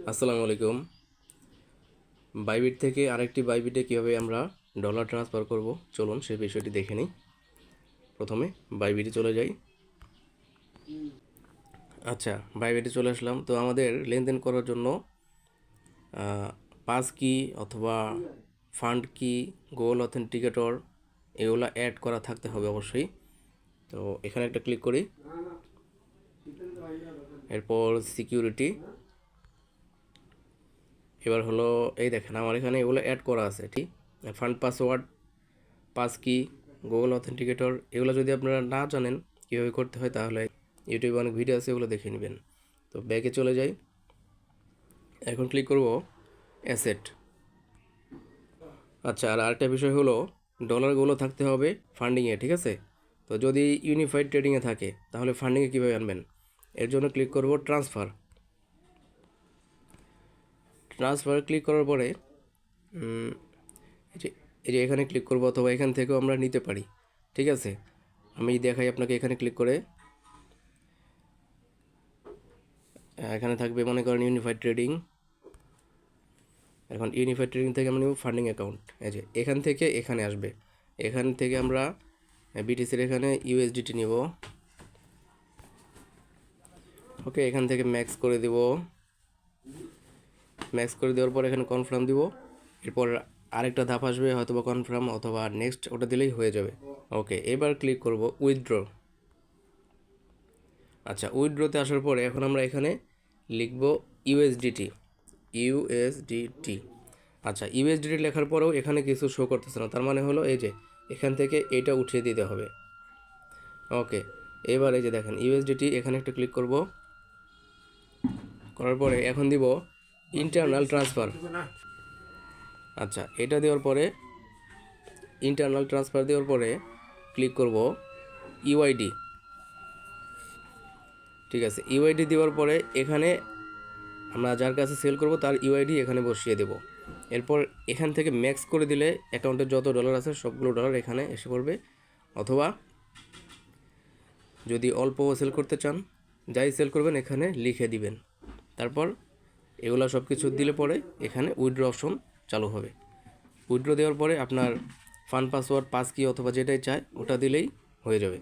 আসসালামু আলাইকুম। বাইবিট থেকে আরেকটি বাইবিটে কীভাবে আমরা ডলার ট্রান্সফার করব চলুন সেই বিষয়টি দেখে নিই। প্রথমে বাইবিটে চলে যাই। আচ্ছা, বাইবিটে চলে আসলাম। তো আমাদের লেনদেন করার জন্য পাস কি অথবা ফান্ড কি, গোল অথেন্টিকেটর এগুলো অ্যাড করা থাকতে হবে অবশ্যই। তো এখানে একটা ক্লিক করি, এরপর সিকিউরিটি। এবার হলো এই দেখেন আমার এখানে এগুলো অ্যাড করা আছে, ঠিক। ফান্ড পাসওয়ার্ড, পাস কি, গুগল অথেন্টিকেটর এগুলো যদি আপনারা না জানেন কীভাবে করতে হয় তাহলে ইউটিউবে অনেক ভিডিও আছে, এগুলো দেখে নেবেন। তো ব্যাকে চলে যাই, এখন ক্লিক করব অ্যাসেট। আচ্ছা, আর আরেকটা বিষয় হলো ডলারগুলো থাকতে হবে ফান্ডিংয়ে, ঠিক আছে। তো যদি ইউনিফাইড ট্রেডিংয়ে থাকে তাহলে ফান্ডিংয়ে কীভাবে আনবেন, এর জন্য ক্লিক করব ট্রান্সফার। ট্রান্সফার ক্লিক করার পরে এই যে এখানে ক্লিক করব, অথবা এখান থেকেও আমরা নিতে পারি, ঠিক আছে। আমি দেখাই আপনাকে, এখানে ক্লিক করে এখানে থাকবে মনে করেন ইউনিফাইড ট্রেডিং। এখন ইউনিফাইড ট্রেডিং থেকে আমরা নেব ফান্ডিং অ্যাকাউন্ট। এই যে এখান থেকে এখানে আসবে, এখান থেকে আমরা বিটিসির এখানে ইউএসডিটি নিব। ওকে, এখান থেকে ম্যাক্স করে দেব। ম্যাক্স করে দেওয়ার পর এখানে কনফার্ম দিব। এরপর আরেকটা ধাপ আসবে, হয়তো বা কনফার্ম অথবা নেক্সট, ওটা দিলেই হয়ে যাবে। ওকে, এবার ক্লিক করব উইথড্র। আচ্ছা, উইথড্রতে আসার পরে এখন আমরা এখানে লিখব ইউএসডিটি। ইউএসডিটি। আচ্ছা, ইউএসডিটি লেখার পরেও এখানে কিছু শো করতেছে না, তার মানে হলো এই যে এখান থেকে এটা উঠিয়ে দিতে হবে। ওকে, এবার এই যে দেখেন ইউএসডিটি, এখানে একটা ক্লিক করব। করার পরে এখন দিব ইন্টারনাল ট্রান্সফার। আচ্ছা, এটা দেওয়ার পরে ইন্টারনাল ট্রান্সফার দেওয়ার পরে ক্লিক করব ইউআইডি। ঠিক আছে, ইউআইডি দেওয়ার পরে এখানে আমরা যার কাছে সেল করব তার ইউআইডি এখানে বসিয়ে দেব। এরপর এখান থেকে ম্যাক্স করে দিলে অ্যাকাউন্টে যত ডলার আছে সবগুলো ডলার এখানে এসে পড়বে। অথবা যদি অল্প সেল করতে চান, যাই সেল করবেন এখানে লিখে দিবেন। তারপর এগুলো সব কিছু দিলে পরে এখানে উইথড্র অপশন চালু হবে। উইথড্র দেওয়ার পরে আপনার ফান্ড পাসওয়ার্ড, পাস কি অথবা যেটাই চায় ওটা দিলেই হয়ে যাবে।